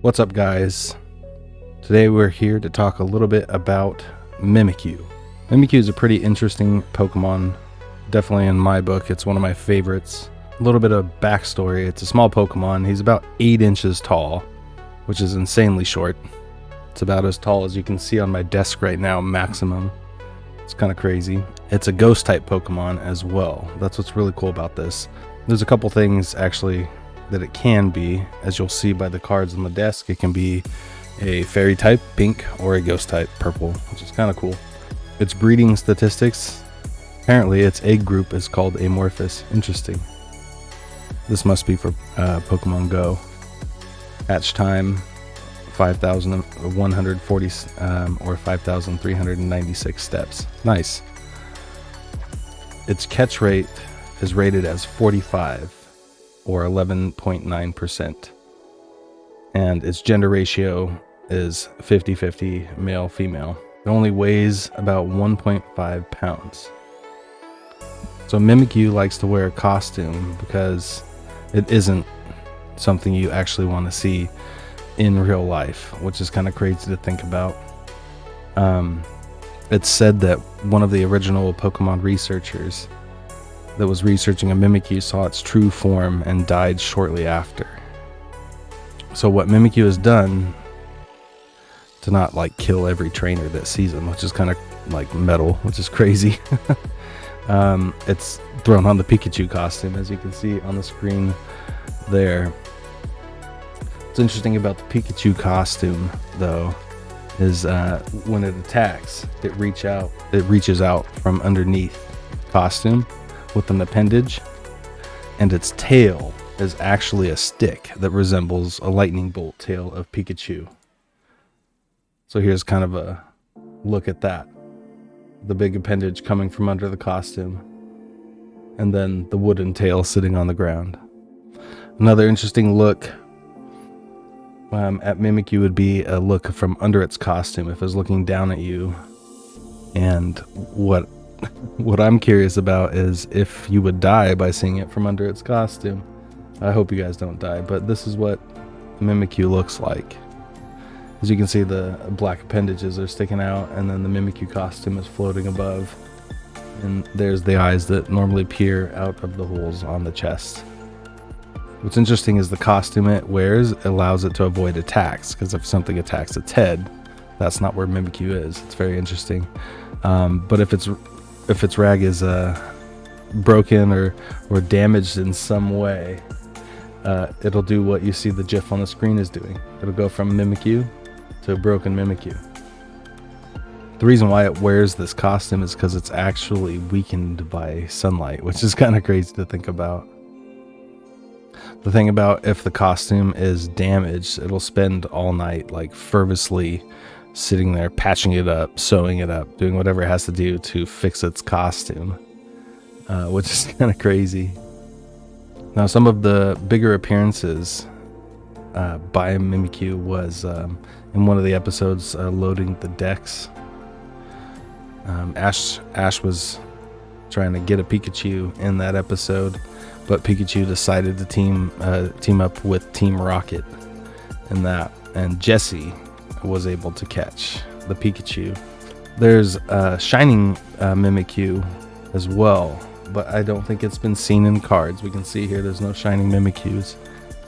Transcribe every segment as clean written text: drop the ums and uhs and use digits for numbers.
What's up, guys? Today we're here to talk a little bit about Mimikyu. Mimikyu is a pretty interesting Pokemon. Definitely in my book, it's one of my favorites. A little bit of backstory. It's a small Pokemon. He's about 8 inches tall, which is insanely short. It's about as tall as you can see on my desk right now, maximum. It's kind of crazy. It's a ghost type Pokemon as well. That's what's really cool about this. There's a couple things actually that it can be. As you'll see by the cards on the desk, it can be a fairy type, pink, or a ghost type, purple, which is kind of cool. Its breeding statistics, apparently its egg group is called amorphous. Interesting. This must be for Pokemon Go. Hatch time 5,140 or 5,396 steps. Nice. Its catch rate is rated as 45 or 11.9%. And its gender ratio is 50-50 male-female. It only weighs about 1.5 pounds. So Mimikyu likes to wear a costume because it isn't something you actually want to see in real life, which is kind of crazy to think about. It's said that one of the original Pokemon researchers that was researching a Mimikyu saw its true form and died shortly after. So what Mimikyu has done to not like kill every trainer that sees him, which is kind of like metal, which is crazy. It's thrown on the Pikachu costume, as you can see on the screen there. What's interesting about the Pikachu costume, though, is when it attacks, it reaches out from underneath the costume with an appendage, and its tail is actually a stick that resembles a lightning bolt tail of Pikachu. So here's kind of a look at that. The big appendage coming from under the costume, and then the wooden tail sitting on the ground. Another interesting look at Mimikyu would be a look from under its costume if it was looking down at you. And what I'm curious about is if you would die by seeing it from under its costume. I hope you guys don't die, but this is what Mimikyu looks like. As you can see, the black appendages are sticking out, and then the Mimikyu costume is floating above. And there's the eyes that normally peer out of the holes on the chest. What's interesting is the costume it wears allows it to avoid attacks, because if something attacks its head, that's not where Mimikyu is. It's very interesting. But if its rag is broken or damaged in some way, it'll do what you see the GIF on the screen is doing. It'll go from Mimikyu to a broken Mimikyu. The reason why it wears this costume is because it's actually weakened by sunlight, which is kind of crazy to think about. The thing about if the costume is damaged, it'll spend all night like fervently sitting there patching it up, sewing it up, doing whatever it has to do to fix its costume, which is kind of crazy. Now, some of the bigger appearances by Mimikyu was in one of the episodes loading the decks. Ash was trying to get a Pikachu in that episode, but Pikachu decided to team up with Team Rocket in that, and Jessie was able to catch the Pikachu. There's a Shining Mimikyu as well, but I don't think it's been seen in cards. We can see here there's no Shining Mimikyus.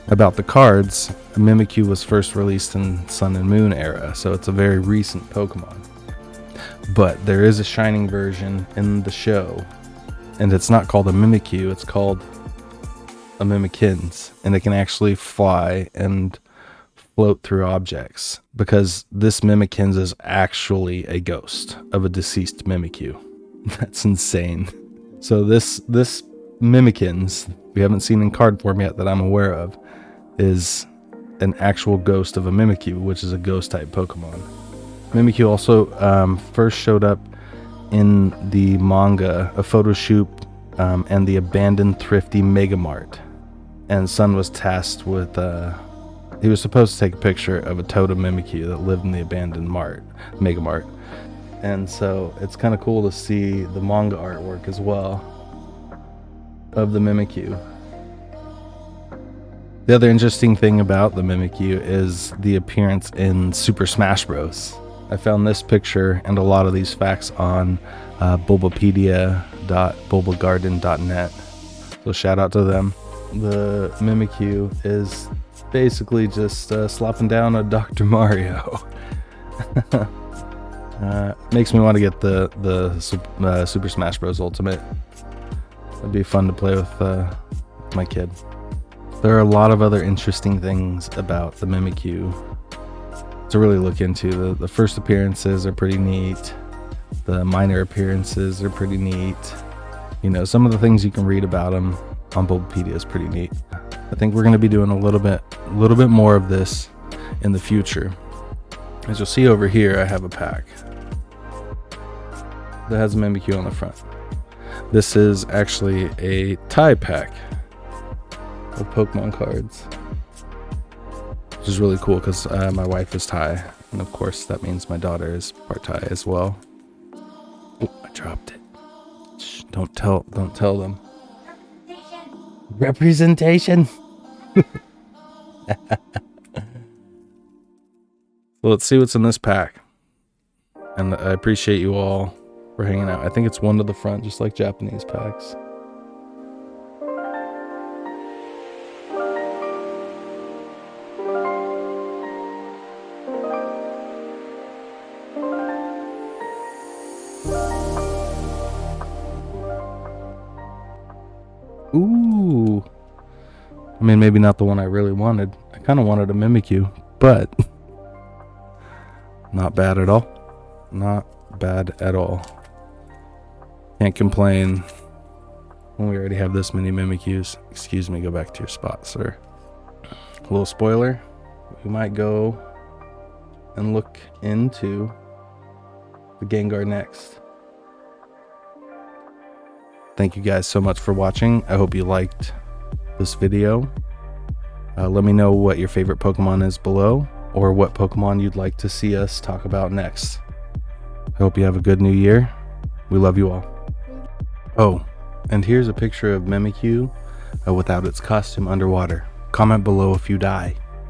About the cards, Mimikyu was first released in Sun and Moon era, so it's a very recent Pokemon. But there is a Shining version in the show, and it's not called a Mimikyu, it's called a Mimikins, and it can actually fly and float through objects, because this Mimikins is actually a ghost of a deceased Mimikyu. That's insane. So this Mimikins, we haven't seen in card form yet that I'm aware of, is an actual ghost of a Mimikyu, which is a ghost type Pokemon. Mimikyu also first showed up in the manga, a photo shoot, and the abandoned thrifty Mega Mart. And Sun was tasked with he was supposed to take a picture of a totem Mimikyu that lived in the abandoned Mega Mart. And so it's kind of cool to see the manga artwork as well of the Mimikyu. The other interesting thing about the Mimikyu is the appearance in Super Smash Bros. I found this picture and a lot of these facts on bulbapedia.bulbagarden.net. So shout out to them. The Mimikyu is basically just slopping down a Dr. Mario. Makes me want to get the Super Smash Bros. Ultimate. It'd be fun to play with my kid. There are a lot of other interesting things about the Mimikyu to really look into. The first appearances are pretty neat. The minor appearances are pretty neat. You know, some of the things you can read about them on Bulbapedia is pretty neat. I think we're going to be doing a little bit more of this in the future. As you'll see over here, I have a pack that has a Mimikyu on the front. This is actually a tie pack of Pokemon cards, which is really cool because my wife is Thai, and of course that means my daughter is part Thai as well. Oh, I dropped it. Shh, don't tell them. Representation. So let's see what's in this pack. And I appreciate you all for hanging out. I think it's one to the front, just like Japanese packs. Ooh. I mean, maybe not the one I really wanted. I kind of wanted a Mimikyu, but not bad at all. Not bad at all. Can't complain when we already have this many Mimikyus. Excuse me, go back to your spot, sir. A little spoiler. We might go and look into the Gengar next. Thank you guys so much for watching. I hope you liked this video. Let me know what your favorite Pokemon is below, or what Pokemon you'd like to see us talk about next. I hope you have a good new year. We love you all. Oh, and here's a picture of Mimikyu without its costume underwater. Comment below if you die.